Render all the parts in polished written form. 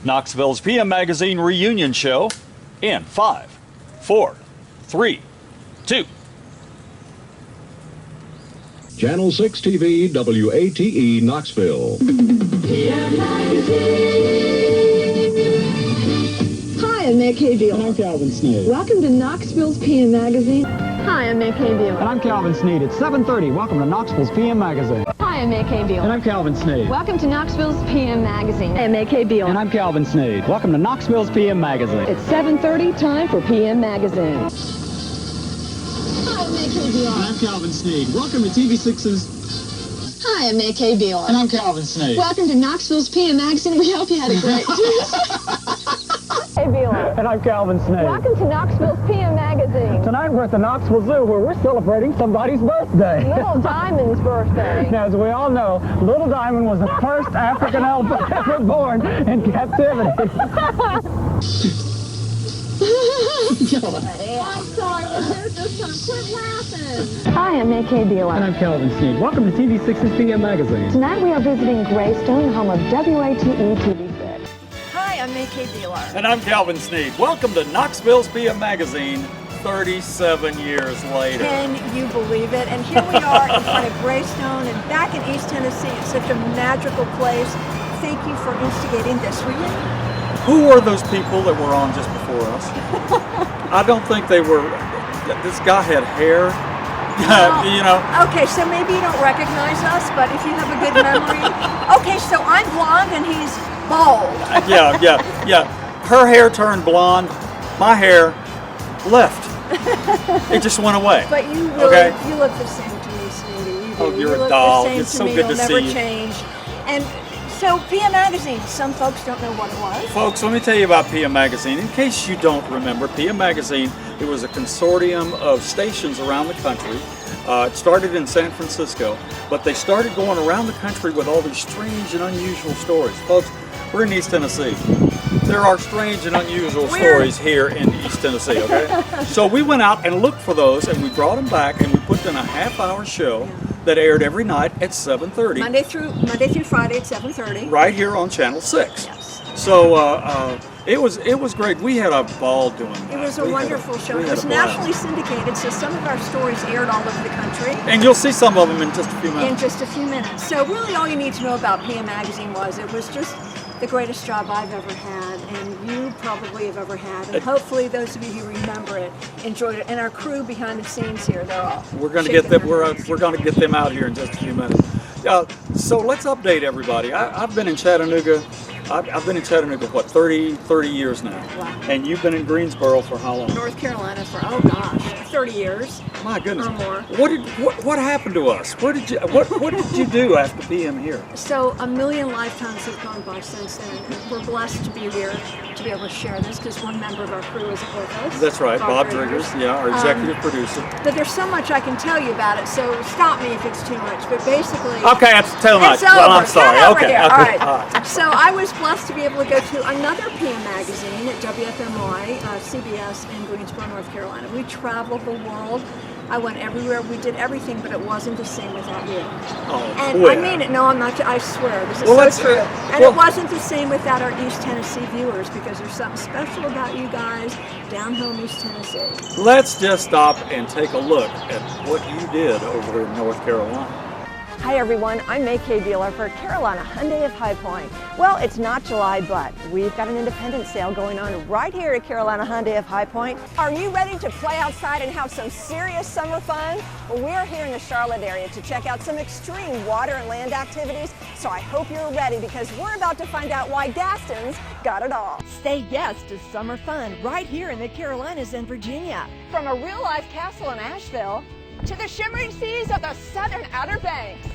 Knoxville's PM Magazine reunion show in 5, 4, 3, 2. Channel 6 TV, WATE, Knoxville. PM Magazine. Hi, I'm MayCay Beeler. And I'm Calvin Sneed. Welcome to Knoxville's PM Magazine. Hi, I'm MayCay Beeler. And I'm Calvin Sneed. It's 7:30. Welcome to Knoxville's PM Magazine. Hi, I'm MayCay Beeler. And I'm Calvin Sneed. Welcome to Knoxville's PM Magazine. I'm MayCay Beeler. And I'm Calvin Sneed. Welcome to Knoxville's PM Magazine. It's 7:30, time for PM Magazine. Hi, I'm MayCay Beeler. And I'm Calvin Sneed. Welcome to TV6's... Hi, I'm MayCay Beeler. And I'm Calvin Sneed. Welcome to Knoxville's PM Magazine. We hope you had a great Hey, Beeler. And I'm Calvin Sneed. Welcome to Knoxville's PM Magazine. Tonight we're at the Knoxville Zoo where we're celebrating somebody's birthday. Little Diamond's birthday. Now, as we all know, Little Diamond was the first African elephant ever born in captivity. I'm sorry, there's just some quit laughing. Hi, I'm MayCay Beeler. And I'm Calvin Sneed. Welcome to TV6's PM Magazine. Tonight we are visiting Greystone, home of WATE TV6. Hi, I'm MayCay Beeler. And I'm Calvin Sneed. Welcome to Knoxville's PM Magazine 37 years later. Can you believe it? And here we are in front of Greystone and back in East Tennessee. It's such a magical place. Thank you for instigating this. Were you? Who were those people that were on just before us? I don't think they were. This guy had hair. You know. Okay, so maybe you don't recognize us, but if you have a good memory. Okay, so I'm blonde and he's bald. Yeah. Her hair turned blonde. My hair left. It just went away. But you really, you look the same to me, Sneedy. Oh, you're you a doll. The same It's to so me. good to You'll see never you. change. And so PM Magazine, some folks don't know what it was. Folks, let me tell you about PM Magazine. In case you don't remember, PM Magazine, it was a consortium of stations around the country. It started in San Francisco, but they started going around the country with all these strange and unusual stories. Folks, we're in East Tennessee. There are strange and unusual stories here in East Tennessee, okay? So we went out and looked for those, and we brought them back, and we put in a half-hour show that aired every night at 7:30. Monday through Friday at 7:30. Right here on Channel 6. Yes. So it was great. We had a ball doing that. It was a wonderful show. It was nationally syndicated, so some of our stories aired all over the country. And you'll see some of them in just a few minutes. In just a few minutes. So really all you need to know about PM Magazine was it was just the greatest job I've ever had, and you probably have ever had. And hopefully those of you who remember it enjoyed it. And our crew behind the scenes here, they're all We're going to get them. We're going to get them out here in just a few minutes. So let's update everybody. I've been in Chattanooga. I've been in Chattanooga, what, 30 years now. Wow. And you've been in Greensboro for how long? North Carolina for, 30 years. My goodness. Or more. What happened to us? What did you do after PM here? So a million lifetimes have gone by since then. And we're blessed to be here to be able to share this because one member of our crew isn't with us. That's right, Bob Driggers, our executive producer. But there's so much I can tell you about it, so stop me if it's too much. But basically, Okay, that's too much. it's over. Well, I'm sorry. Get over Okay. here. Okay. All right. All right. So I was blessed to be able to go to another PM Magazine at WFMY, CBS in Greensboro, North Carolina. We traveled the world. I went everywhere. We did everything, but it wasn't the same without you. Oh, And quit. I mean it. No, I'm not. I swear. This is Well, so true. And well- it wasn't the same without our East Tennessee viewers because there's something special about you guys down home East Tennessee. Let's just stop and take a look at what you did over in North Carolina. Hi everyone, I'm MayCay Beeler for Carolina Hyundai of High Point. Well, it's not July, but we've got an independence sale going on right here at Carolina Hyundai of High Point. Are you ready to play outside and have some serious summer fun? Well, we're here in the Charlotte area to check out some extreme water and land activities, so I hope you're ready because we're about to find out why Gaston's got it all. Say yes to summer fun right here in the Carolinas and Virginia. From a real-life castle in Asheville to the shimmering seas of the southern Outer Banks.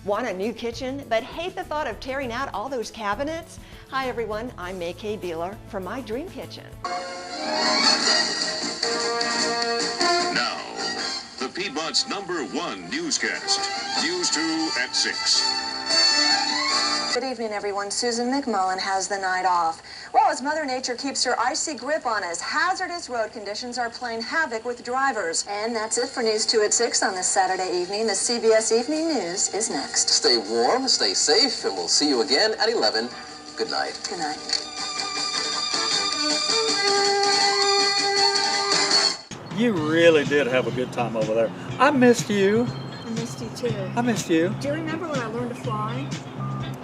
Want a new kitchen, but hate the thought of tearing out all those cabinets? Hi everyone, I'm MayCay Beeler for My Dream Kitchen. Now, the Piedmont's #1 newscast. News 2 at 6. Good evening, everyone. Susan McMullen has the night off. Well, as Mother Nature keeps her icy grip on us, hazardous road conditions are playing havoc with drivers. And that's it for News 2 at 6 on this Saturday evening. The CBS Evening News is next. Stay warm, stay safe, and we'll see you again at 11. Good night. Good night. You really did have a good time over there. I missed you. I missed you too. I missed you. Do you remember when I learned to fly?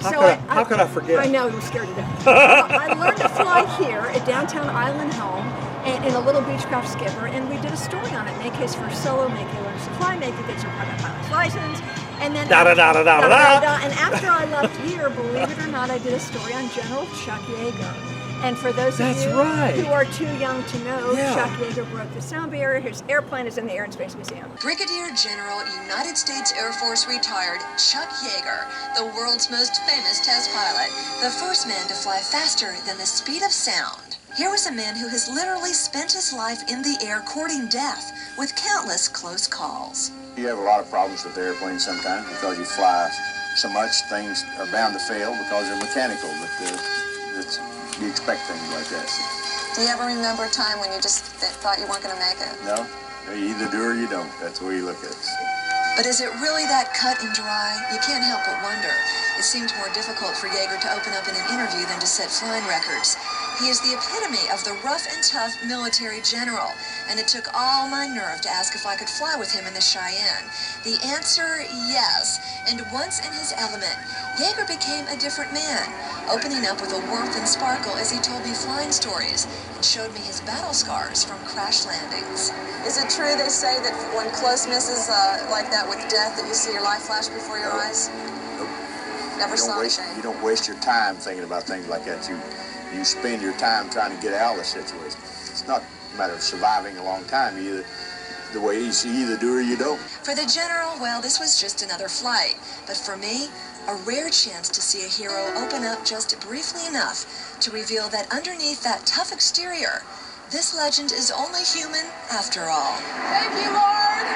How could I forget? I know, you were scared to death. I learned to fly here at downtown Island Home and in a little Beechcraft skipper, and we did a story on it. MayCay's first solo, MayCay learns to fly, MayCay gets her private pilot's license, and then and after I left here, believe it or not, I did a story on General Chuck Yeager. And for those of you who are too young to know, Chuck Yeager broke the sound barrier. His airplane is in the Air and Space Museum. Brigadier General, United States Air Force retired Chuck Yeager, the world's most famous test pilot, the first man to fly faster than the speed of sound. Here was a man who has literally spent his life in the air courting death with countless close calls. You have a lot of problems with the airplane sometimes because you fly so much, things are bound to fail because they're mechanical, but you expect things like that. Do you ever remember a time when you just thought you weren't going to make it? No, you either do or you don't. That's the way you look at it. But is it really that cut and dry? You can't help but wonder. It seemed more difficult for Yeager to open up in an interview than to set flying records. He is the epitome of the rough and tough military general, and it took all my nerve to ask if I could fly with him in the Cheyenne. The answer, yes. And once in his element, Yeager became a different man, opening up with a warmth and sparkle as he told me flying stories and showed me his battle scars from crash landings. Is it true they say that when close misses like that with death that you see your life flash before your eyes? Nope. Never saw anything. You don't waste your time thinking about things like that. You spend your time trying to get out of the situation. It's not a matter of surviving a long time. You either do or you don't. For the general, well, this was just another flight. But for me, a rare chance to see a hero open up just briefly enough to reveal that underneath that tough exterior, this legend is only human after all. Thank you, Lord!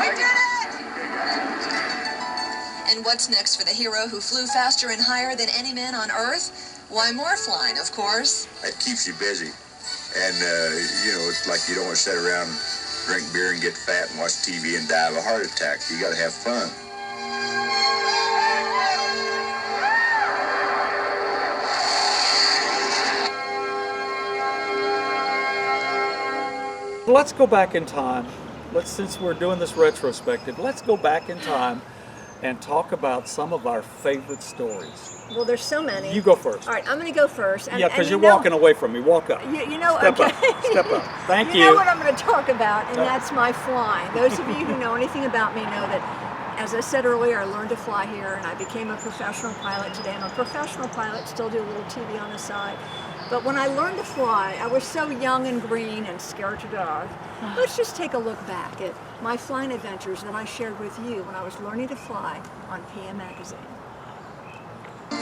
We did it! And what's next for the hero who flew faster and higher than any man on Earth? Why, more flying, of course. It keeps you busy. And, it's like you don't want to sit around, drink beer and get fat and watch TV and die of a heart attack. You got to have fun. Let's go back in time. Since we're doing this retrospective, let's go back in time and talk about some of our favorite stories. Well, there's so many. You go first. All right, I'm going to go first. Yeah, because you're walking away from me. Walk up. Step okay. up. Step up. Thank you. You know what I'm going to talk about, and that's my flying. Those of you who know anything about me know that, as I said earlier, I learned to fly here, and I became a professional pilot today. I'm a professional pilot, still do a little TV on the side. But when I learned to fly, I was so young and green and scared to death. Let's just take a look back at my flying adventures that I shared with you when I was learning to fly on PM Magazine.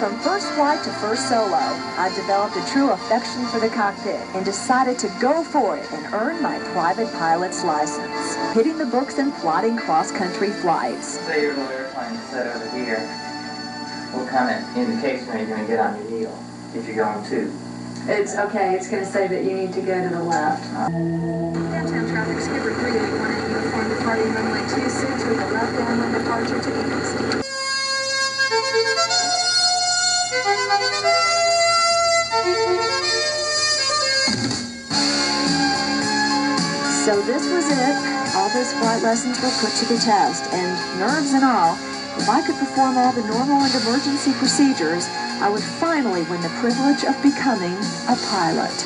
From first flight to first solo, I developed a true affection for the cockpit and decided to go for it and earn my private pilot's license, hitting the books and plotting cross-country flights. Say your little airplane set over here. What kind of indication are you going to get on your needle if you're going to? It's okay, it's going to say that you need to go to the left. Downtown traffic, skipper 381 in uniform departing runway 26 with a left downwind departure to the east. So this was it. All those flight lessons were put to the test, and nerves and all, if I could perform all the normal and emergency procedures, I would finally win the privilege of becoming a pilot.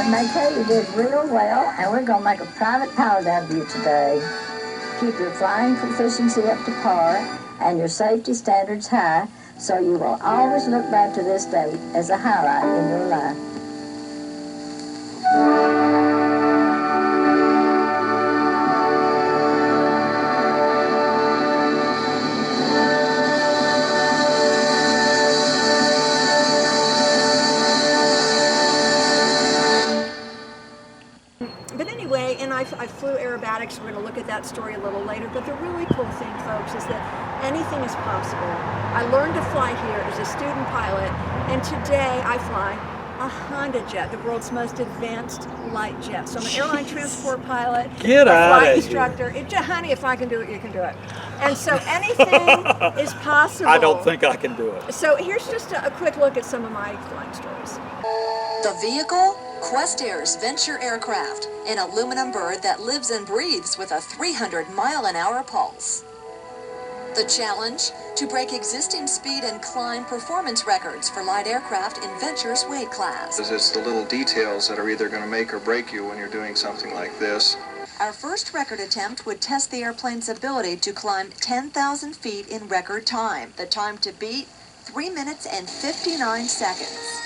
MayCay, you did real well, and we're going to make a private pilot out of you today. Keep your flying proficiency up to par and your safety standards high, so you will always look back to this day as a highlight in your life. But anyway, and I flew aerobatics. We're going to look at that story a little later. But the really cool thing, folks, is that anything is possible. I learned to fly here as a student pilot, and today I fly a Honda jet, the world's most advanced light jet. So I'm an airline transport pilot, Get a out flight of instructor. Honey, if I can do it, you can do it. And so anything is possible. I don't think I can do it. So here's just a quick look at some of my flying stories. The vehicle? Quest Air's Venture aircraft, an aluminum bird that lives and breathes with a 300-mile-an-hour pulse. The challenge? To break existing speed and climb performance records for light aircraft in Venture's weight class. It's the little details that are either going to make or break you when you're doing something like this. Our first record attempt would test the airplane's ability to climb 10,000 feet in record time. The time to beat, 3 minutes and 59 seconds.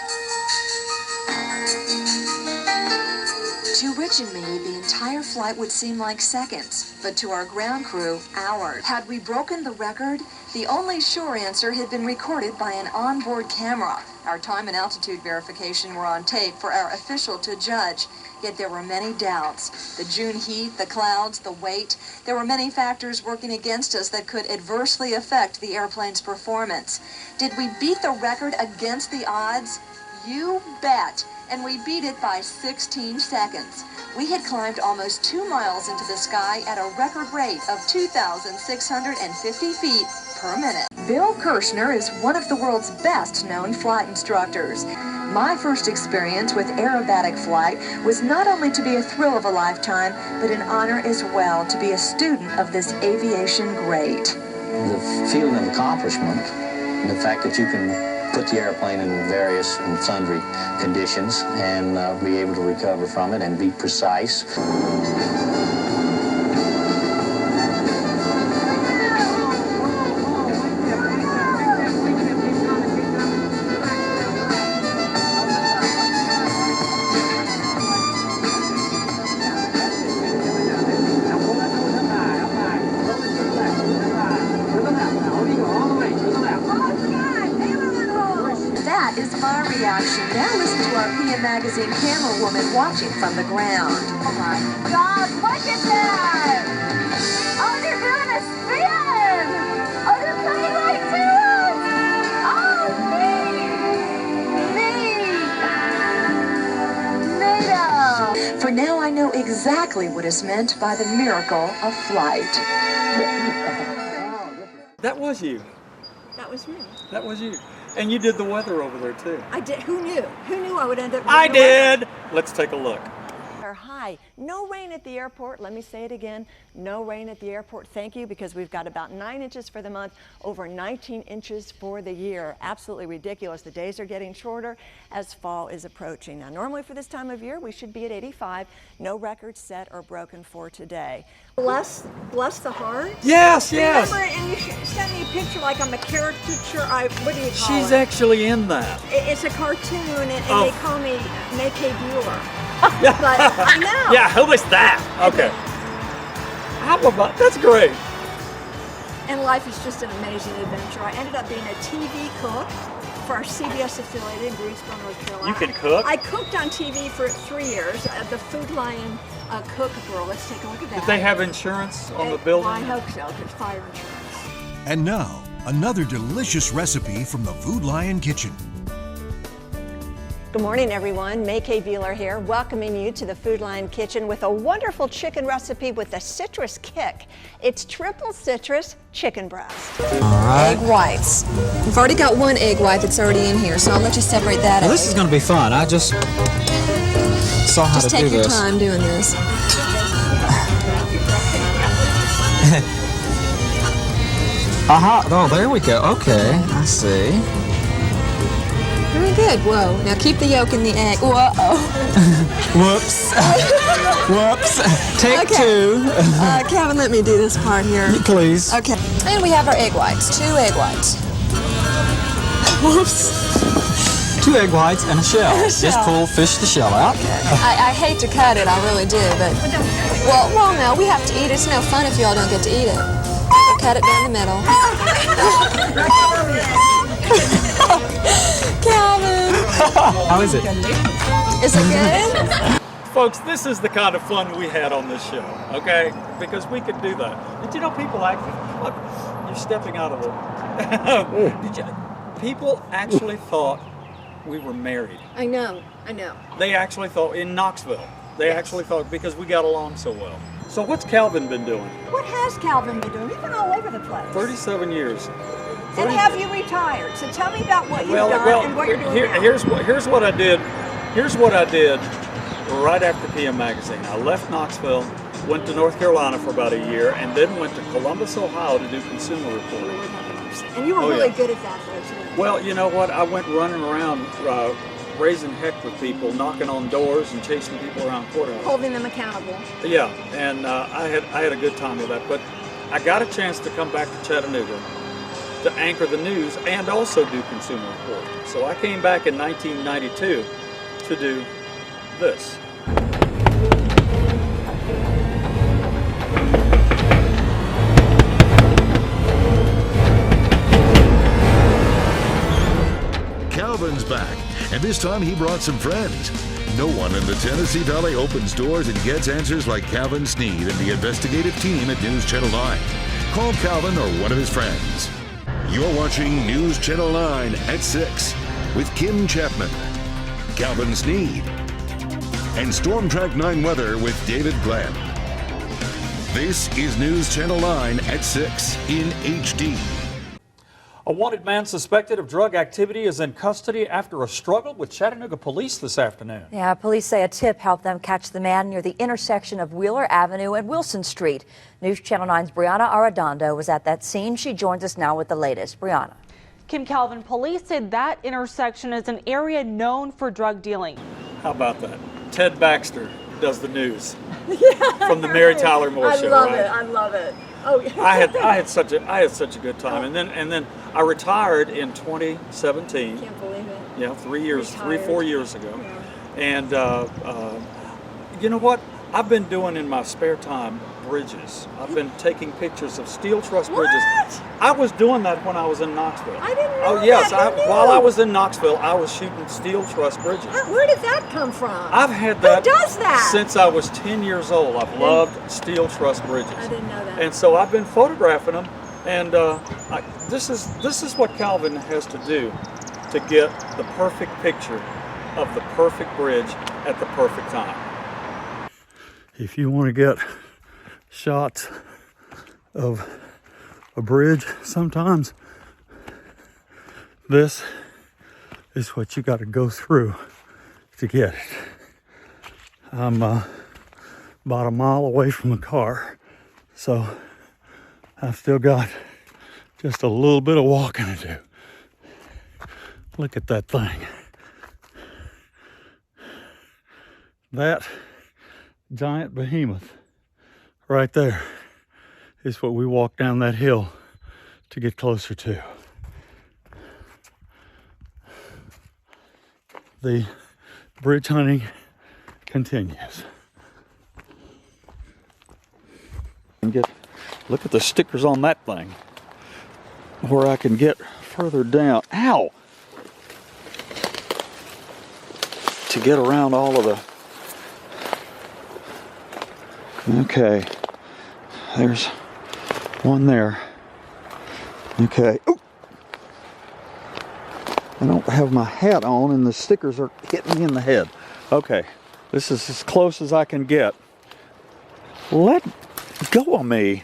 To Rich and me, the entire flight would seem like seconds, but to our ground crew, hours. Had we broken the record? The only sure answer had been recorded by an onboard camera. Our time and altitude verification were on tape for our official to judge, yet there were many doubts. The June heat, the clouds, the weight, there were many factors working against us that could adversely affect the airplane's performance. Did we beat the record against the odds? You bet. And we beat it by 16 seconds. We had climbed almost 2 miles into the sky at a record rate of 2,650 feet per minute. Bill Kirshner is one of the world's best-known flight instructors. My first experience with aerobatic flight was not only to be a thrill of a lifetime, but an honor as well to be a student of this aviation great. The feeling of accomplishment, and the fact that you can put the airplane in various and sundry conditions and be able to recover from it and be precise. Now listen to our PM Magazine camera woman watching from the ground. Oh my God, look at that! Oh, they're doing a spin! Oh, they're coming right to us! Oh, neat! For now I know exactly what is meant by the miracle of flight. That was you. That was me. That was you. And you did the weather over there too. I did. Who knew? Who knew I would end up doing I the did. weather? Let's take a look. Hi, no rain at the airport. Let me say it again, no rain at the airport. Thank you, because we've got about 9 inches for the month, over 19 inches for the year. Absolutely ridiculous. The days are getting shorter as fall is approaching. Now, normally for this time of year, we should be at 85. No records set or broken for today. Bless the heart. Yes, yes. Remember, and you sent me a picture like I'm a caricature. What do you call She's it? actually in that. It's a cartoon, and they call me MayCay Beeler. Yeah. But I know. Yeah, who was that? Okay. How about that's great. And life is just an amazing adventure. I ended up being a TV cook for our CBS affiliate in Greensboro, North Carolina. You can cook? I cooked on TV for 3 years. The Food Lion Cook Girl. Let's take a look at that. Did they have insurance on the building? Well, I hope so. It's fire insurance. And now, another delicious recipe from the Food Lion Kitchen. Good morning, everyone. MayCay Beeler here, welcoming you to the Food Lion Kitchen with a wonderful chicken recipe with a citrus kick. It's triple citrus chicken breast. All right. Egg whites. We've already got one egg white that's already in here, so I'll let you separate that out. Well, this is going to be fun. I just saw how to do this. Just take your time doing this. Aha! Oh, there we go. Okay, I see. Very good. Whoa. Now keep the yolk in the egg. Whoa. Whoops. Whoops. Take two. Calvin, let me do this part here. Please. Okay. And we have our egg whites. 2 egg whites. Whoops. 2 egg whites and a shell. Just fish the shell out. Okay. I hate to cut it, I really do, but well, no, we have to eat it. It's no fun if y'all don't get to eat it. We'll cut it down the middle. Calvin. How is it? Is it good? Folks, this is the kind of fun we had on this show, okay? Because we could do that. Did you know people actually, look, you're stepping out of it. People actually thought we were married. I know, I know. They actually thought, in Knoxville, they Yes. actually thought, because we got along so well. So what's Calvin been doing? What has Calvin been doing? You've been all over the place. 37 years. And have you retired? So tell me about what you've done and what you're doing now. Here's what I did. Here's what I did right after PM Magazine. I left Knoxville, went to North Carolina for about a year, and then went to Columbus, Ohio to do consumer reporting. And you were really good at that, though, too. Well, you know what? I went running around raising heck with people, knocking on doors and chasing people around courthouses. Holding them accountable. Yeah, and I had a good time with that. But I got a chance to come back to Chattanooga to anchor the news and also do consumer reporting. So I came back in 1992 to do this. Calvin's back, and this time he brought some friends. No one in the Tennessee Valley opens doors and gets answers like Calvin Sneed and the investigative team at News Channel 9. Call Calvin or one of his friends. You're watching News Channel 9 at 6 with Kim Chapman, Calvin Sneed, and Storm Track 9 weather with David Glenn. This is News Channel 9 at 6 in HD. A wanted man suspected of drug activity is in custody after a struggle with Chattanooga police this afternoon. Yeah, police say a tip helped them catch the man near the intersection of Wheeler Avenue and Wilson Street. News Channel 9's Brianna Arredondo was at that scene. She joins us now with the latest. Brianna. Kim, Calvin, police said that intersection is an area known for drug dealing. How about that? Ted Baxter does the news from the Mary Tyler Moore Show. I love it. Oh, yeah. I had such a good time, and then I retired in 2017. Can't believe it. Yeah, 4 years ago. Yeah. And you know what? I've been doing in my spare time bridges. I've been taking pictures of steel truss bridges. I was doing that when I was in Knoxville. I didn't know Oh yes, that. while I was in Knoxville, I was shooting steel truss bridges. Where did that come from? I've had that, Who does that? since I was 10 years old. I've loved steel truss bridges. I didn't know that. And so I've been photographing them, and this is what Calvin has to do to get the perfect picture of the perfect bridge at the perfect time. If you want to get shots of a bridge, sometimes this is what you got to go through to get it. I'm about a mile away from the car, so I've still got just a little bit of walking to do. Look at that thing. That giant behemoth right there is what we walk down that hill to get closer to. The bridge hunting continues. And look at the stickers on that thing where I can get further down. Ow! To get around all of the. Okay, there's one there. Okay. Ooh. I don't have my hat on and the stickers are hitting me in the head. Okay, this is as close as I can get. Let go of me.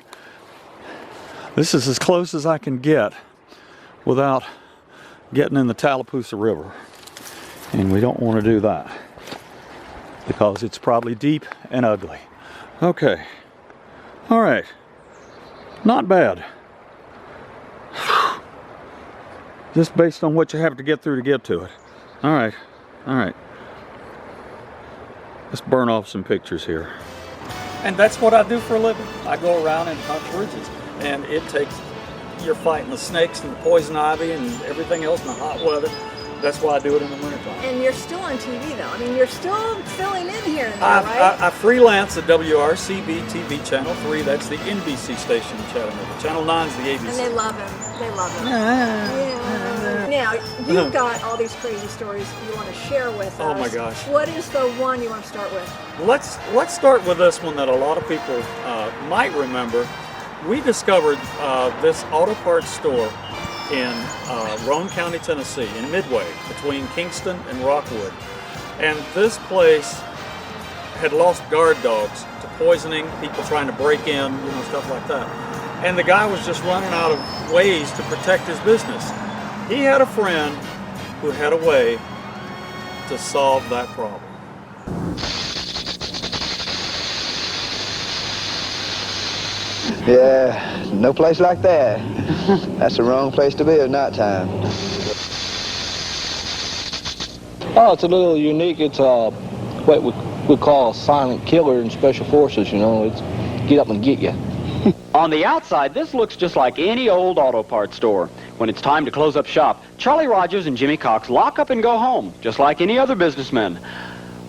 This is as close as I can get without getting in the Tallapoosa River. And we don't want to do that because it's probably deep and ugly. Okay. All right. Not bad. Just based on what you have to get through to get to it. All right. All right. Let's burn off some pictures here. And that's what I do for a living. I go around and hunt bridges. And it takes, you're fighting the snakes and the poison ivy and everything else in the hot weather. That's why I do it in the wintertime. And you're still on TV, though. I mean, you're still filling in here and there, right? I freelance at WRCB TV Channel 3. That's the NBC station in Chattanooga. Channel 9 is the ABC. And they love him. They love him. Yeah. Now, you've got all these crazy stories you want to share with us. Oh my gosh. What is the one you want to start with? Let's start with this one that a lot of people might remember. We discovered this auto parts store in Roane County, Tennessee, in Midway, between Kingston and Rockwood. And this place had lost guard dogs to poisoning, people trying to break in, you know, stuff like that. And the guy was just running out of ways to protect his business. He had a friend who had a way to solve that problem. Yeah, no place like that. That's the wrong place to be at nighttime. Oh, it's a little unique. It's what we call a silent killer in special forces, you know. It's get up and get you. On the outside, this looks just like any old auto parts store. When it's time to close up shop, Charlie Rogers and Jimmy Cox lock up and go home, just like any other businessman.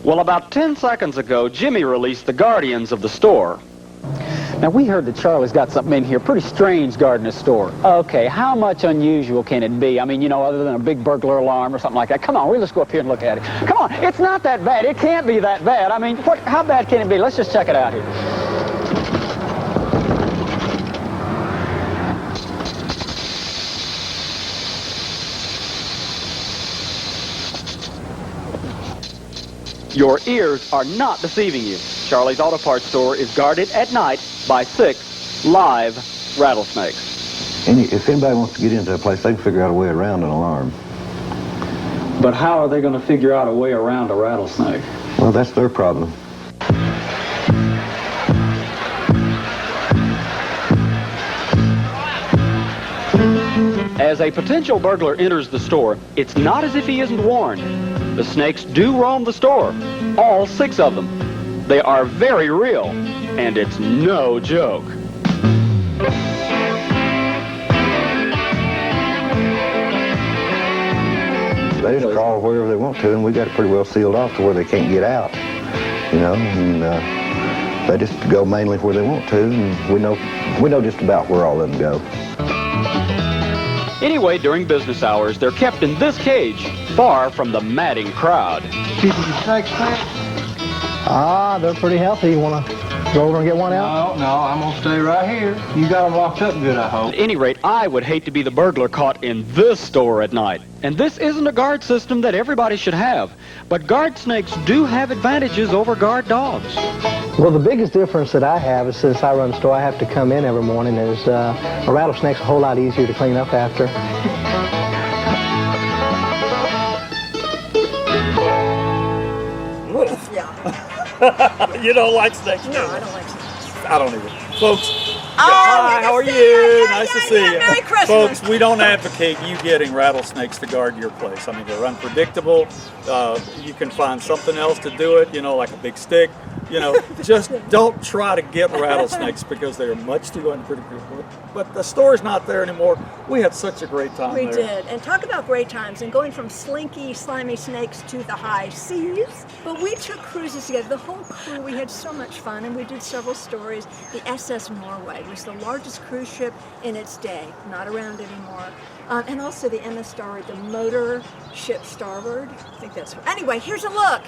Well, about 10 seconds ago, Jimmy released the guardians of the store. Now, we heard that Charlie's got something in here pretty strange guarding his store. Okay, how much unusual can it be? I mean, you know, other than a big burglar alarm or something like that. Come on, let's go up here and look at it. Come on, it's not that bad. It can't be that bad. I mean, how bad can it be? Let's just check it out here. Your ears are not deceiving you. Charlie's Auto Parts store is guarded at night by 6 live rattlesnakes. If anybody wants to get into that place, they can figure out a way around an alarm. But how are they going to figure out a way around a rattlesnake? Well, that's their problem. As a potential burglar enters the store, it's not as if he isn't warned. The snakes do roam the store, all 6 of them. They are very real, and it's no joke. They just crawl wherever they want to, and we got it pretty well sealed off to where they can't get out, you know, and they just go mainly where they want to, and we know just about where all of them go. Anyway, during business hours, they're kept in this cage, far from the madding crowd. They're pretty healthy. You want to go over and get one out? No, I'm going to stay right here. You got them locked up good, I hope. At any rate, I would hate to be the burglar caught in this store at night. And this isn't a guard system that everybody should have. But guard snakes do have advantages over guard dogs. Well, the biggest difference that I have is since I run the store, I have to come in every morning, is a rattlesnake's a whole lot easier to clean up after. You don't like snakes? No, I don't like snakes. I don't either. Folks, hi, how are you? Nice to see you. Merry Christmas. Folks, we don't advocate you getting rattlesnakes to guard your place. I mean, they're unpredictable. You can find something else to do it, you know, like a big stick. You know, just don't try to get rattlesnakes because they are much too unpredictable. But the store's not there anymore. We had such a great time there. We did. And talk about great times and going from slinky, slimy snakes to the high seas. But we took cruises together. The whole crew, we had so much fun, and we did several stories. The SS Norway was the largest cruise ship in its day, not around anymore. And also the MS Starboard, the motor ship Starboard. I think that's what. Anyway, here's a look.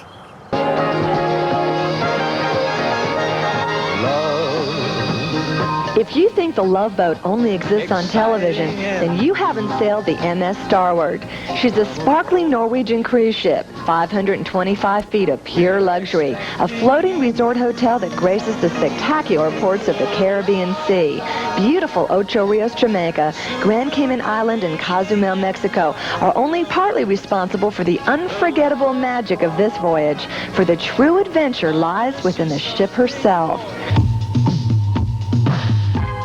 If you think the Love Boat only exists on television, then you haven't sailed the MS Starward. She's a sparkling Norwegian cruise ship, 525 feet of pure luxury, a floating resort hotel that graces the spectacular ports of the Caribbean Sea. Beautiful Ocho Rios, Jamaica, Grand Cayman Island, and Cozumel, Mexico are only partly responsible for the unforgettable magic of this voyage, for the true adventure lies within the ship herself.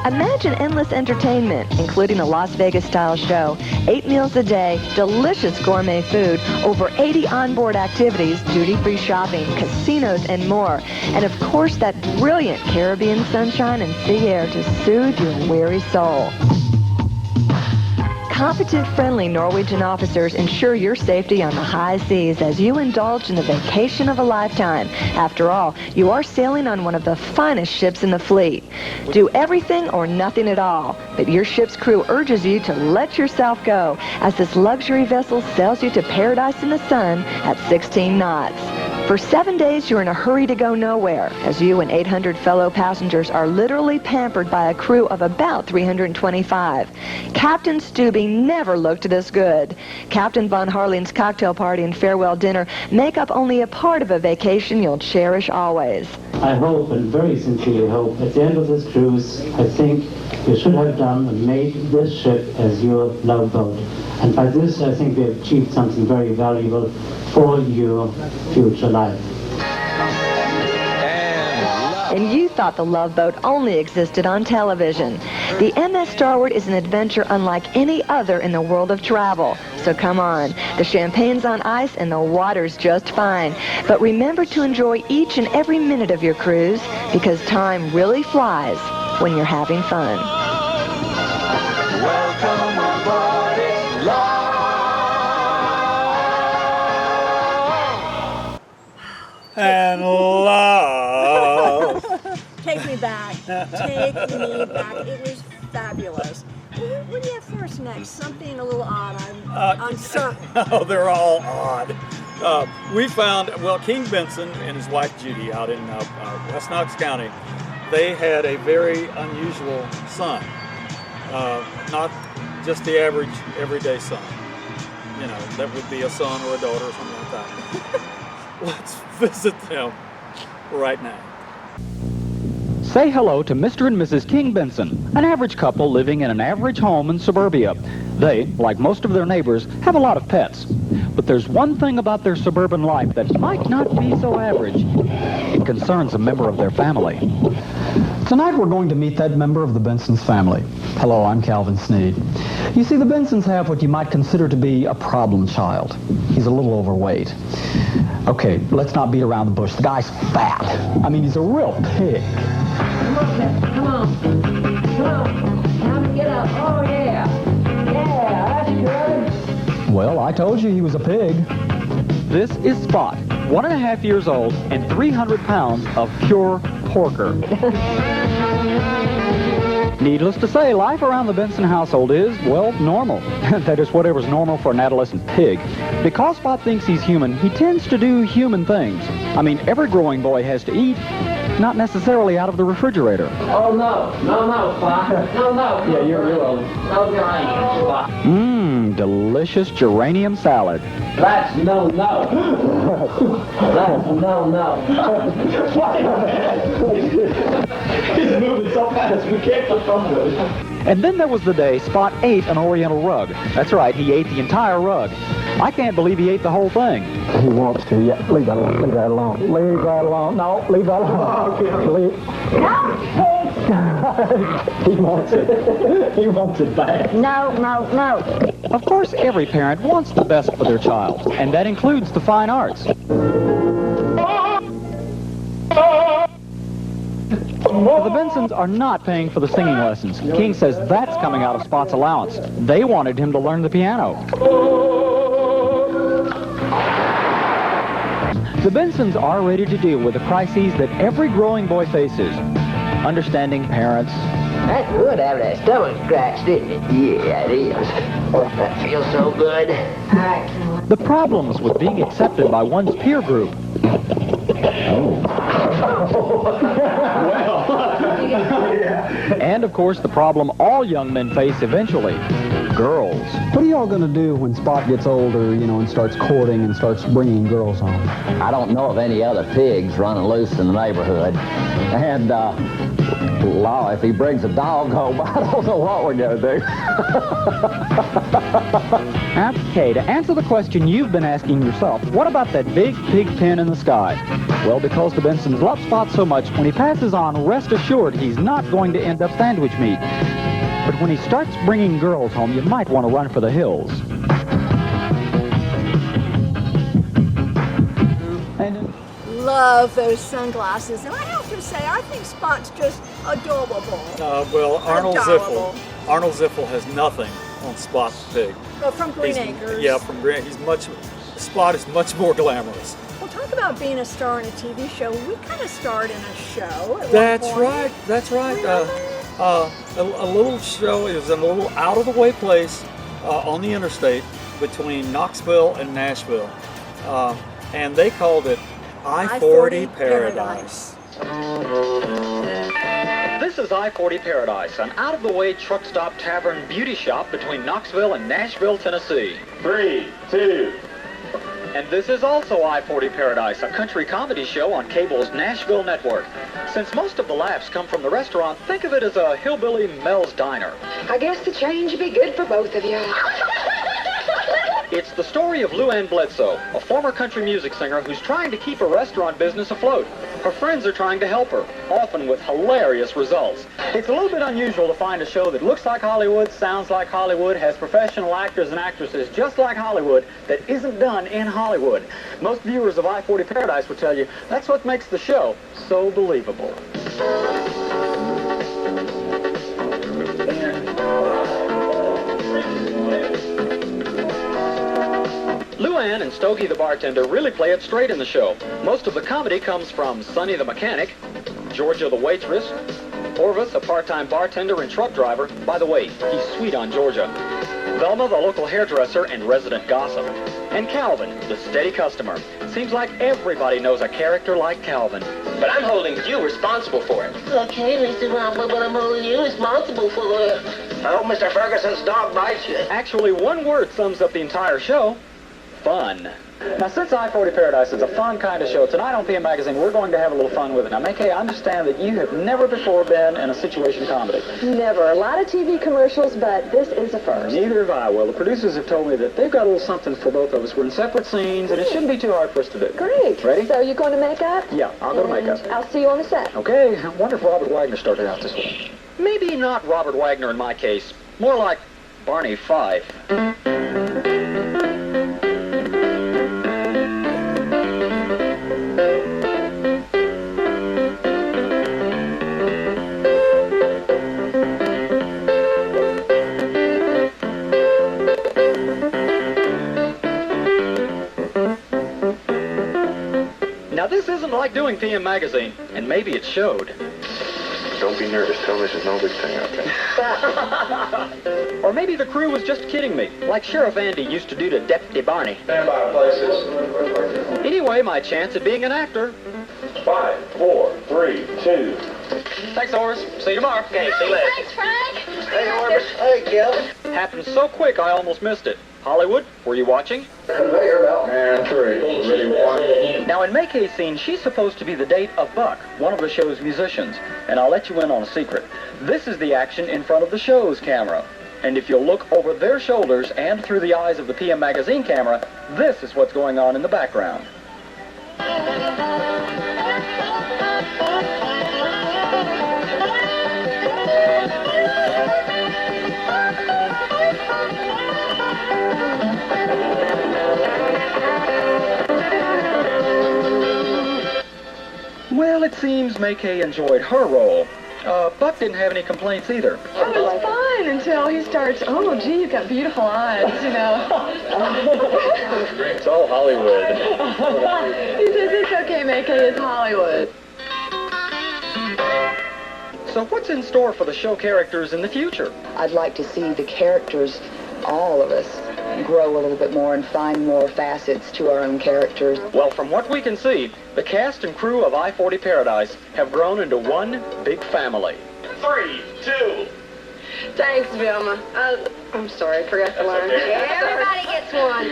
Imagine endless entertainment, including a Las Vegas-style show, 8 meals a day, delicious gourmet food, over 80 onboard activities, duty-free shopping, casinos, and more. And of course, that brilliant Caribbean sunshine and sea air to soothe your weary soul. Competent, friendly Norwegian officers ensure your safety on the high seas as you indulge in the vacation of a lifetime. After all, you are sailing on one of the finest ships in the fleet. Do everything or nothing at all, but your ship's crew urges you to let yourself go as this luxury vessel sails you to paradise in the sun at 16 knots. For 7 days, you're in a hurry to go nowhere, as you and 800 fellow passengers are literally pampered by a crew of about 325. Captain Stubbe never looked this good. Captain Von Harling's cocktail party and farewell dinner make up only a part of a vacation you'll cherish always. I hope, and very sincerely hope, at the end of this cruise, I think you should have done and made this ship as your love boat. And by this, I think we have achieved something very valuable for your future life. And you thought the Love Boat only existed on television. The MS Starward is an adventure unlike any other in the world of travel. So come on, the champagne's on ice and the water's just fine. But remember to enjoy each and every minute of your cruise, because time really flies when you're having fun. Welcome aboard, it's love. And love. Take me back. Take me back. It was fabulous. What do you have for us next? Something a little odd. I'm certain. Oh, they're all odd. We found, well, King Benson and his wife Judy out in West Knox County, they had a very unusual son. Not just the average everyday son. You know, that would be a son or a daughter or something like that. Let's visit them right now. Say hello to Mr. and Mrs. King Benson, an average couple living in an average home in suburbia. They, like most of their neighbors, have a lot of pets. But there's one thing about their suburban life that might not be so average. It concerns a member of their family. Tonight we're going to meet that member of the Benson's family. Hello, I'm Calvin Sneed. You see, the Bensons have what you might consider to be a problem child. He's a little overweight. Okay, let's not beat around the bush. The guy's fat. I mean, he's a real pig. Come on, Pep. Come on. Come on. Time to get up. Oh, yeah. Yeah, that's good. Well, I told you he was a pig. This is Spot, 1.5 years old and 300 pounds of pure porker. Needless to say, life around the Benson household is, well, normal. That is whatever's normal for an adolescent pig. Because Spot thinks he's human, he tends to do human things. I mean, every growing boy has to eat, not necessarily out of the refrigerator. Oh, no. No, Spot. No. Yeah, you're real. No geranium, Spot. Delicious geranium salad. That's no. That's no. Wait a minute. He's moving so fast, we can't keep up with it. And then there was the day Spot ate an Oriental rug. That's right, he ate the entire rug. I can't believe he ate the whole thing. He wants to. Yeah, leave that alone. Leave that alone. Leave that alone. No, leave that alone. Leave. He wants it. He wants it back. No. Of course, every parent wants the best for their child, and that includes the fine arts. The Bensons are not paying for the singing lessons. King says that's coming out of Spot's allowance. They wanted him to learn the piano. The Bensons are ready to deal with the crises that every growing boy faces. Understanding parents. That's good having that stomach scratch, didn't it? Yeah, it is. That feels so good. The problems with being accepted by one's peer group. And, of course, the problem all young men face eventually. Girls. What are y'all going to do when Spot gets older, you know, and starts courting and starts bringing girls home? I don't know of any other pigs running loose in the neighborhood. And, law, if he brings a dog home, I don't know what we're going to do. Okay, to answer the question you've been asking yourself, what about that big pig pen in the sky? Well, because the Bensons love Spot so much, when he passes on, rest assured he's not going to end up sandwich meat. But when he starts bringing girls home, you might want to run for the hills. Love those sunglasses, and I have to say, I think Spot's just adorable. Well, Arnold Ziffel has nothing on Spot's pig. Well, from Green Acres. Yeah, from Green. Spot is much more glamorous. Well, talk about being a star in a TV show. We kind of starred in a show at That's one point. That's right. A little show. It was in a little out-of-the-way place on the interstate between Knoxville and Nashville, and they called it I-40 Paradise. This is I-40 Paradise, an out-of-the-way truck stop tavern beauty shop between Knoxville and Nashville, Tennessee. 3, 2. And this is also I-40 Paradise, a country comedy show on cable's Nashville network. Since most of the laughs come from the restaurant, think of it as a hillbilly Mel's Diner. I guess the change would be good for both of you. It's the story of Lou Ann Bledsoe, a former country music singer who's trying to keep a restaurant business afloat. Her friends are trying to help her, often with hilarious results. It's a little bit unusual to find a show that looks like Hollywood, sounds like Hollywood, has professional actors and actresses just like Hollywood, that isn't done in Hollywood. Most viewers of I-40 Paradise will tell you that's what makes the show so believable. Lou Ann and Stogie the bartender really play it straight in the show. Most of the comedy comes from Sonny the mechanic, Georgia the waitress, Orvis, a part-time bartender and truck driver. By the way, he's sweet on Georgia. Velma, the local hairdresser and resident gossip. And Calvin, the steady customer. Seems like everybody knows a character like Calvin. But I'm holding you responsible for it. Okay, Mr. Robert, but I'm holding you responsible for it. I hope Mr. Ferguson's dog bites you. Actually, one word sums up the entire show. Fun. Now, since I-40 Paradise is a fun kind of show, tonight on PM Magazine, we're going to have a little fun with it. Now, MayCay, I understand that you have never before been in a situation comedy. Never. A lot of TV commercials, but this is a first. Neither have I. Well, the producers have told me that they've got a little something for both of us. We're in separate scenes, and it shouldn't be too hard for us to do. Great. Ready? So you going to makeup? Yeah, I'll go to makeup. I'll see you on the set. Okay, I wonder if Robert Wagner started out this way. Maybe not Robert Wagner in my case. More like Barney Fife. Now, this isn't like doing PM Magazine, and maybe it showed. Don't be nervous. Tell Mrs. No Big Thing, okay? Or maybe the crew was just kidding me, like Sheriff Andy used to do to Deputy Barney. Stand by, places. Anyway, my chance at being an actor. 5, 4, 3, 2. Thanks, Horace. See you tomorrow. Okay, see you later. Thanks, Frank. Hey, Horace. Hey, Gil. Happened so quick, I almost missed it. Hollywood, were you watching? Conveyor belt. And 3. Ready, 1. Now, in MayCay's scene, she's supposed to be the date of Buck, one of the show's musicians. And I'll let you in on a secret. This is the action in front of the show's camera. And if you'll look over their shoulders and through the eyes of the PM Magazine camera, this is what's going on in the background. Well, it seems MayCay enjoyed her role. Buck didn't have any complaints either. It was fine until he starts, oh, gee, you've got beautiful eyes, you know. It's all Hollywood. He says, it's okay, MayCay, it's Hollywood. So what's in store for the show characters in the future? I'd like to see the characters, all of us, grow a little bit more and find more facets to our own characters. Well, from what we can see, the cast and crew of I-40 Paradise have grown into one big family. 3, 2. Thanks, Velma. I'm sorry, I forgot the line. Okay. Everybody gets one.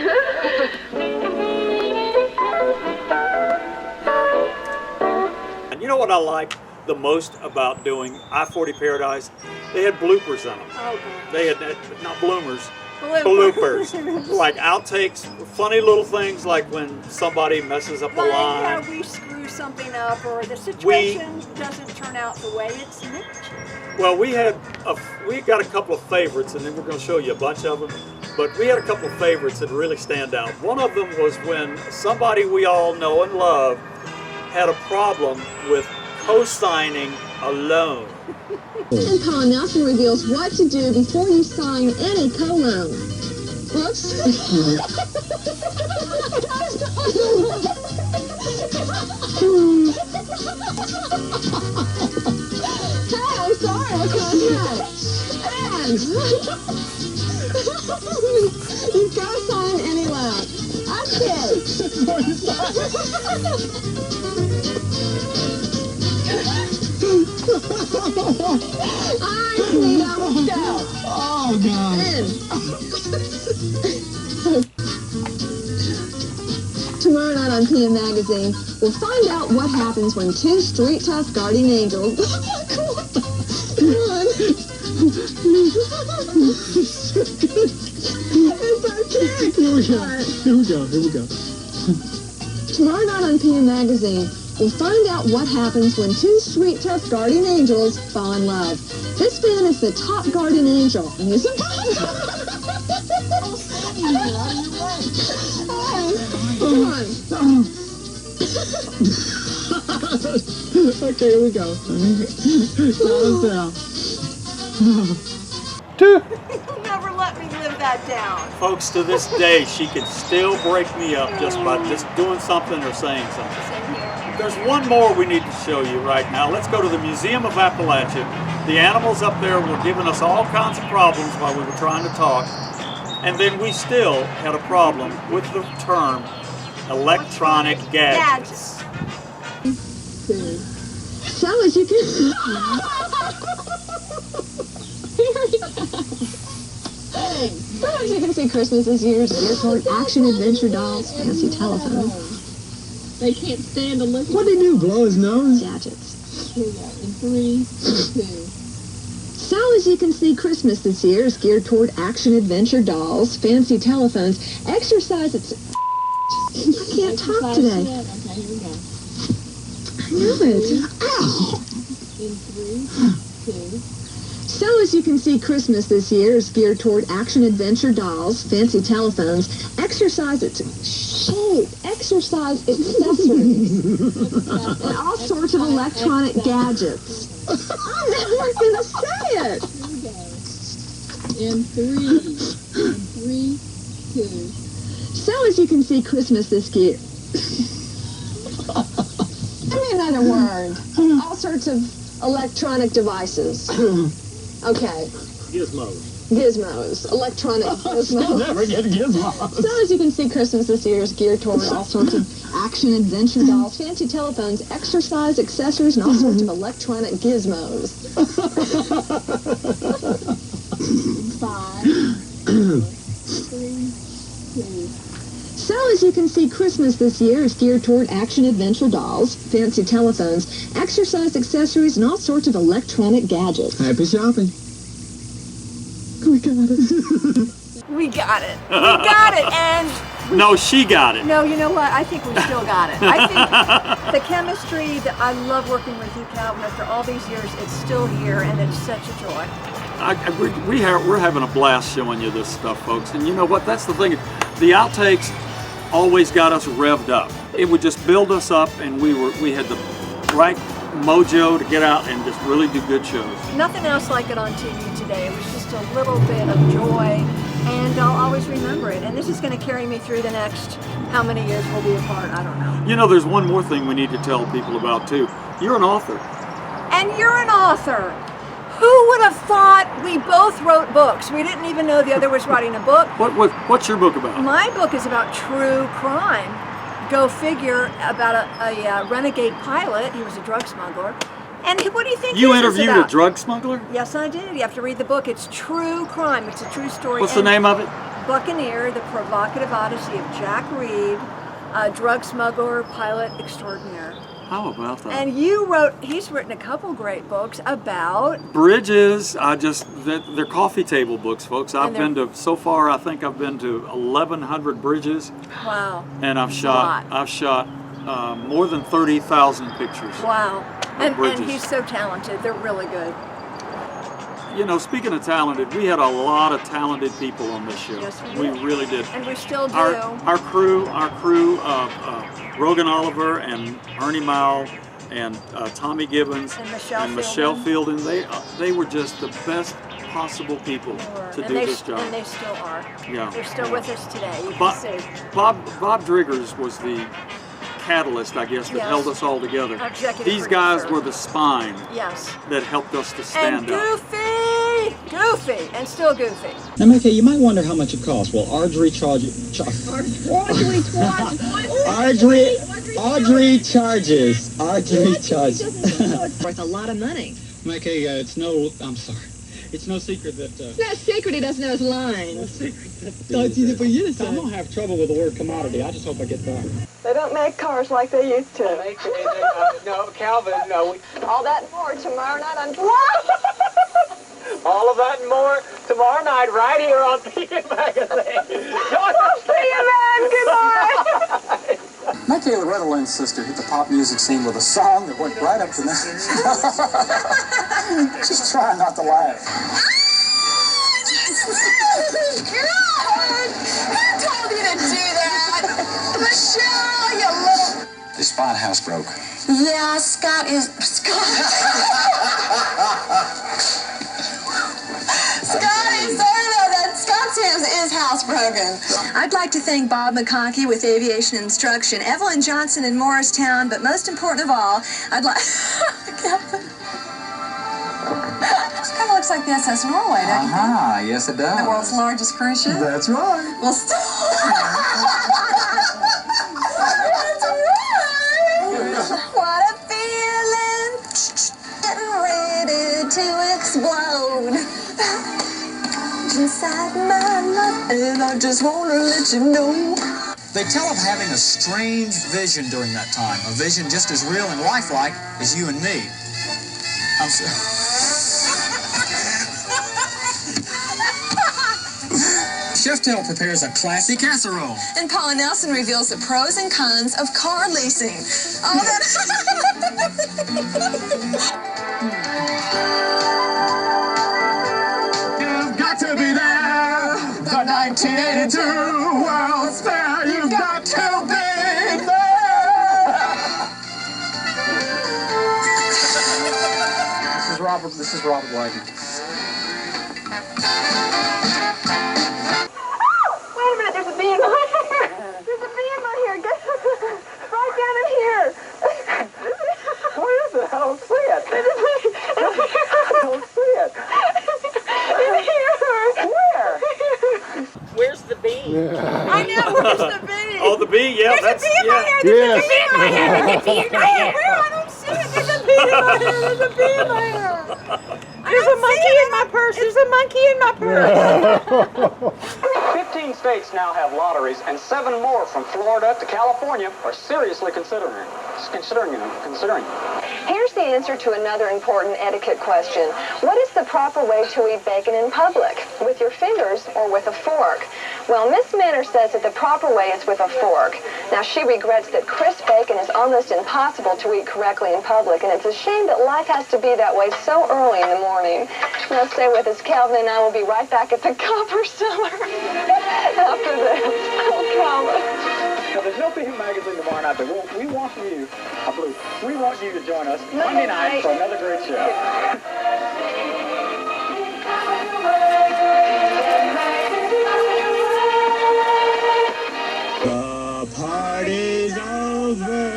And you know what I like the most about doing I-40 Paradise? They had bloopers in them. Oh, God. They had, not bloomers, bloopers. Like outtakes, funny little things like when somebody messes up a line. We screw something up or the situation doesn't turn out the way it's meant to. Well, we got a couple of favorites, and then we're going to show you a bunch of them. But we had a couple of favorites that really stand out. One of them was when somebody we all know and love had a problem with co-signing a loan. And Paul Nelson reveals what to do before you sign any co-loan. Oops. Hey, I'm sorry, I can't and you co-sign any loan. I can't. Sneed, let's go. Oh, God. Tomorrow night on PM Magazine, we'll find out what happens when two street tough guardian angels. Come on. Here we go. Tomorrow night on PM Magazine, we'll find out what happens when two street tough guardian angels fall in love. This man is the top guardian angel, and he's a... Come on. Okay, here we go. Calm down. You'll never let me live that down. Folks, to this day, she can still break me up just by just doing something or saying something. There's one more we need to show you right now. Let's go to the Museum of Appalachia. The animals up there were giving us all kinds of problems while we were trying to talk. And then we still had a problem with the term electronic gadgets. So as you can... So as you can see, Christmas this year is geared toward action adventure dolls, fancy telephones. They can't stand to look at What'd he do, blow his nose? Gadgets. Here we go. In 3, 2. So as you can see, Christmas this year is geared toward action adventure dolls, fancy telephones, exercise... I can't talk today. Okay, here we go. I know it. Ow! In 3, 2. So as you can see, Christmas this year is geared toward action adventure dolls, fancy telephones, exercise accessories, and all sorts of electronic gadgets. I'm never going to say it. Here we go. In 3, 2. So as you can see, Christmas this year. Give me another word. All sorts of electronic devices. Okay. Gizmos. Electronic gizmos. Never get gizmos. So as you can see, Christmas this year is geared toward all sorts of action adventure dolls, fancy telephones, exercise accessories, and all sorts of electronic gizmos. 5, 4, 3, 2. So as you can see, Christmas this year is geared toward action adventure dolls, fancy telephones, exercise accessories, and all sorts of electronic gadgets. Happy shopping. We got it. We got it. We got it. And No, she got it. no, you know what? I think we still got it. I think the chemistry that I love working with you, Calvin. After all these years, it's still here, and it's such a joy. We're having a blast showing you this stuff, folks. And you know what? That's the thing. The outtakes always got us revved up. It would just build us up, and we had the right mojo to get out and just really do good shows. Nothing else like it on TV today. It was just a little bit of joy, and I'll always remember it. And this is going to carry me through the next, how many years we'll be apart, I don't know. You know, there's one more thing we need to tell people about, too. You're an author. And you're an author. Who would have thought we both wrote books? We didn't even know the other was writing a book. What's your book about? My book is about true crime. Go figure, about a renegade pilot. He was a drug smuggler. And what do you think You this is interviewed about? a drug smuggler? Yes, I did. You have to read the book. It's true crime. It's a true story. What's the name of it? Buccaneer, the provocative odyssey of Jack Reed, a drug smuggler, pilot extraordinaire. How about that? And he's written a couple great books about... Bridges. They're coffee table books, folks. So far, I think I've been to 1,100 bridges. Wow. And I've shot more than 30,000 pictures. Wow. And bridges. he's so talented. They're really good. You know, speaking of talented, we had a lot of talented people on this show. Yes, we We did. really did. And we still do. Our crew, Rogan Oliver and Ernie Mao and Tommy Gibbons and Michelle Fielding, they were just the best possible people to do this job. And they still are. Yeah. They're still with us today. You can see. Bob Driggers was the catalyst, I guess, that held us all together. Our executive These guys producer. were the spine Yes. that helped us to stand and up. Goofy! Goofy and still goofy. Now, MayCay, you might wonder how much it costs. Well, Audrey charges. Worth a lot of money. MayCay, I'm sorry. It's no secret that... It's not secret he doesn't know his lines. No secret that... It's easy for you to say. I'm going to have trouble with the word commodity. I just hope I get that. They don't make cars like they used to. No, Calvin, no. All that and more tomorrow night on... All of that and more tomorrow night right here on PM Magazine. See you, man. Goodbye. MayCay Loretta Lynn's sister hit the pop music scene with a song that went right up to the... Just try not to laugh. Who told you to do that? Michelle, you little... The spot house broke. Yeah, Scott is... Scotty, sorry about that. Scott's is housebroken. I'd like to thank Bob McConkey with Aviation Instruction, Evelyn Johnson in Morristown, but most important of all, I'd like... This kind of looks like the SS Norway, doesn't it? Uh-huh, yes it does. The world's largest cruise ship? That's right. Well, still... That's right. What a feeling. Getting ready to explode. Inside my life, and I just want to let you know. They tell of having a strange vision during that time, a vision just as real and lifelike as you and me. I'm sorry. Chef Tell prepares a classy casserole. And Paula Nelson reveals the pros and cons of car leasing. All that... To be there, the 1982 World's Fair, you've got to be there. This is Robert Whiting. Wait a minute, there's a bee in my hair. There's a bee in my hair. Get right down in here. What is it? I don't see it. I don't see it. In here. Where? Where's the bee? Yeah. I know, where's the bee? Oh, the bee, yeah, There's that's... a bee in my hair. There's a bee in my hair. There's a bee in my hair. Where? I don't see it. There's a bee in my hair. There's a bee in my hair. There's a monkey in my purse. There's a monkey in my purse. 15 states now have lotteries, and 7 more from Florida to California are seriously considering. Here's the answer to another important etiquette question. What is the proper way to eat bacon in public? With your fingers or with a fork? Well, Miss Manor says that the proper way is with a fork. Now, she regrets that crisp bacon is almost impossible to eat correctly in public, and it's a shame that life has to be that way so early in the morning. Now, stay with us. Calvin and I will be right back at the Copper Cellar after this. Oh, Calvin. Now, there's no PM Magazine tomorrow night, but we want you to join us Monday night for another great show. The party's over.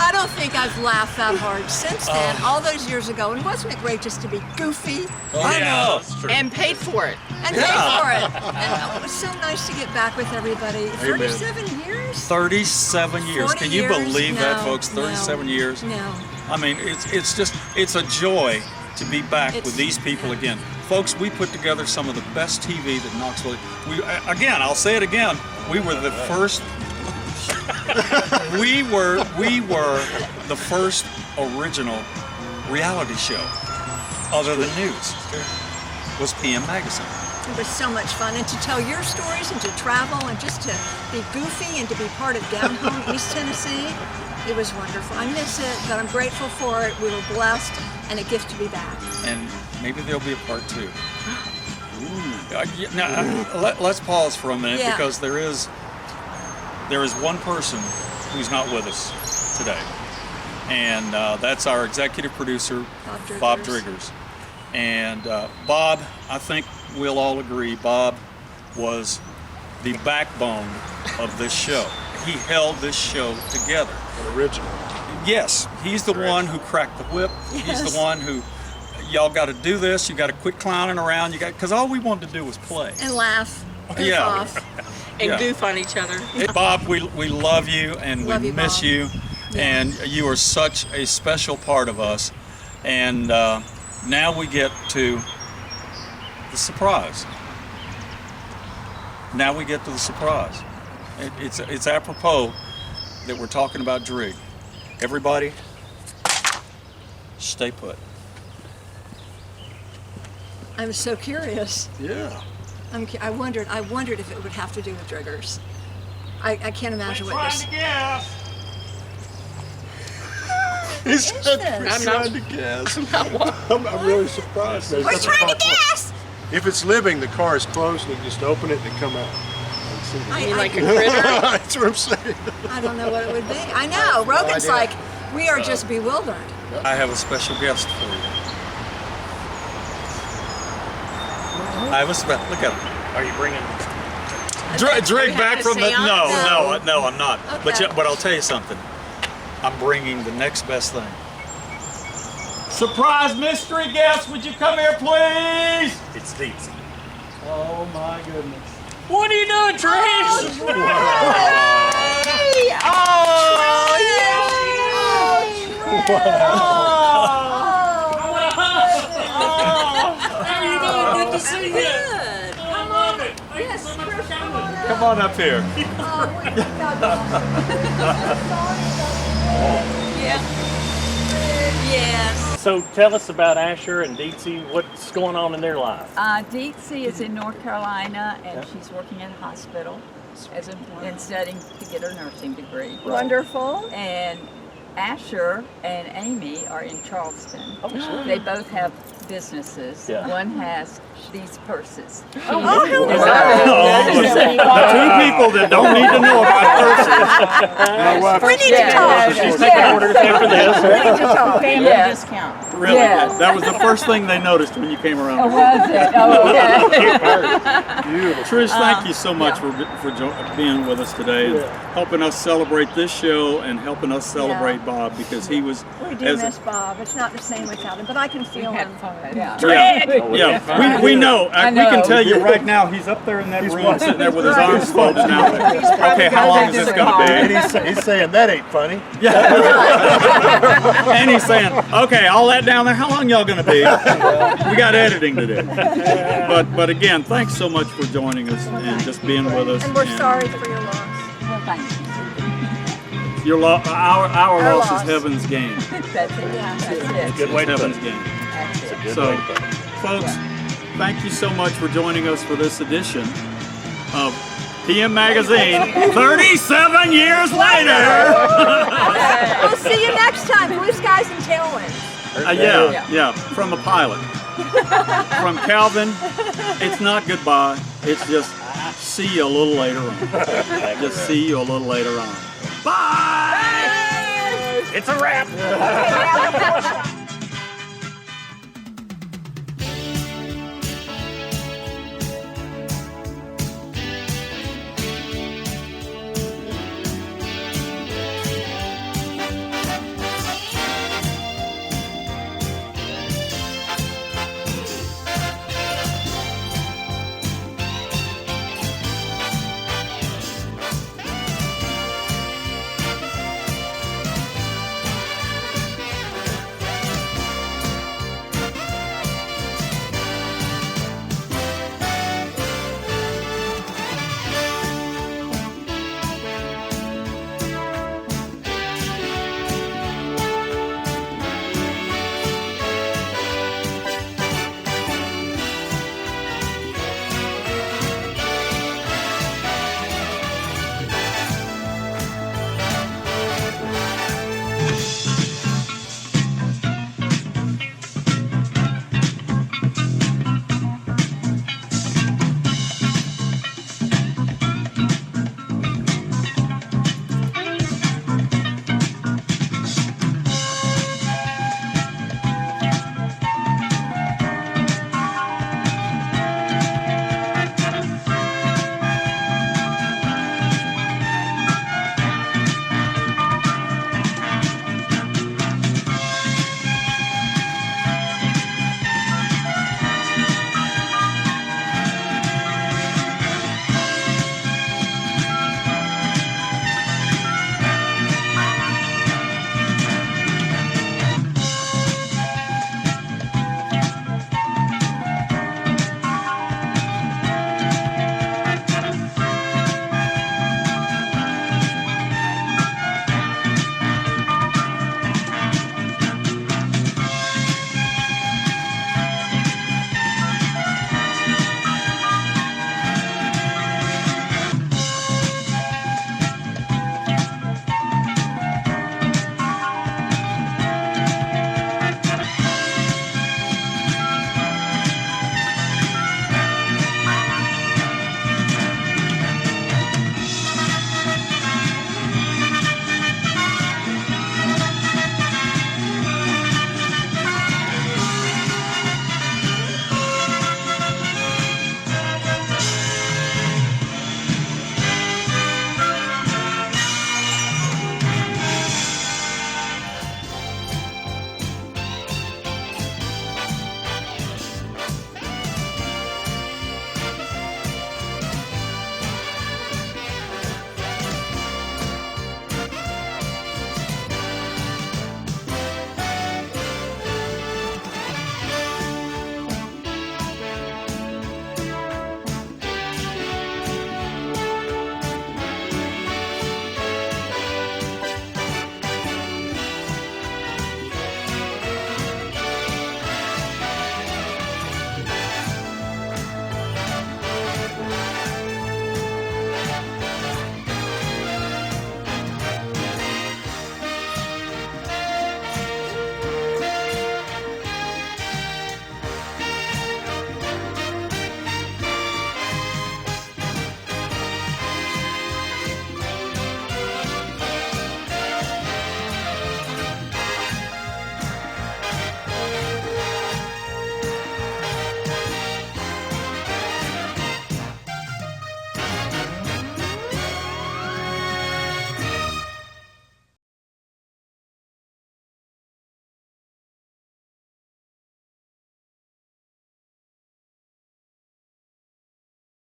I don't think I've laughed that hard since then, all those years ago. And wasn't it great just to be goofy? I know. That's true. And paid for it. And paid for it. And it was so nice to get back with everybody. 37 years? 37 years. Can you believe that, folks? 37 years. No. I mean, it's a joy to be back with these people again. Folks, we put together some of the best TV that Knoxville. I'll say it again. We were the first. we were the first original reality show, other than news, was PM Magazine. It was so much fun, and to tell your stories and to travel and just to be goofy and to be part of Down Home East Tennessee. It was wonderful. I miss it, but I'm grateful for it. We were blessed, and a gift to be back. And maybe there'll be a part 2. Now, let's pause for a minute because there is one person who's not with us today, and that's our executive producer, Bob Driggers. And Bob, I think we'll all agree, Bob was the backbone of this show. He held this show together. Original. Yes, he's the one who cracked the whip. He's the one who, y'all got to do this. You got to quit clowning around. You got, because all we wanted to do was play And laugh. Goof off. And goof on each other. Bob, we love you and Love we you, miss Bob. you, and you are such a special part of us. And now we get to the surprise. Now we get to the surprise. It's apropos that we're talking about Drig. Everybody, stay put. I'm so curious. Yeah. I wondered if it would have to do with Driggers. I can't imagine what this. He's trying to guess. I'm really surprised. We're trying to guess! If it's living, the car is closed and you just open it and it come out. You mean like a critter? That's what I'm saying. I don't know what it would be. I know. Rogan's idea. like, we are just bewildered. I have a special guest for you. I have a look at him. Are you bringing? Drig back from the. No, No. I'm not. Okay. But I'll tell you something. I'm bringing the next best thing. Surprise mystery guest, would you come here, please? It's Deetsy. Oh my goodness. What are you doing, Trish? How you doing? Good to see you. I love it. Thank you so much for coming. Come on up here. Yes. So tell us about Asher and Deetsy. What's going on in their lives? Deetsy is in North Carolina, and she's working in a hospital and studying to get her nursing degree. Wonderful. And Asher and Amy are in Charleston. Oh, sure. They both have businesses. Yeah. One has these purses. The two people that don't need to know about purses. We need to talk. She's taking orders after this. We need to talk. Family discount. Really good. That was the first thing they noticed when you came around. Oh, was it? Oh, okay. Beautiful. Trish, thank you so much for being with us today and helping us celebrate this show and helping us celebrate Bob, because he was. We do miss Bob. It's not the same without him, but I can feel him. We know. We can tell you right now, he's up there in that room sitting there with his arms folded now. Okay, how long is this going to be? He's saying that ain't funny. And he's saying, okay, all that down there, how long y'all going to be? We got editing to do. But again, thanks so much for joining us and just being with us. And we're sorry for your loss. Well, thank you. Our loss is heaven's gain. That's it. That's it. Good way to Heaven's gain. So, folks, thank you so much for joining us for this edition of PM Magazine 37 years later. We'll see you next time. Blue skies and tailwinds. Yeah, from a pilot. From Calvin, it's not goodbye. It's just see you a little later on. Just see you a little later on. Bye! It's a wrap.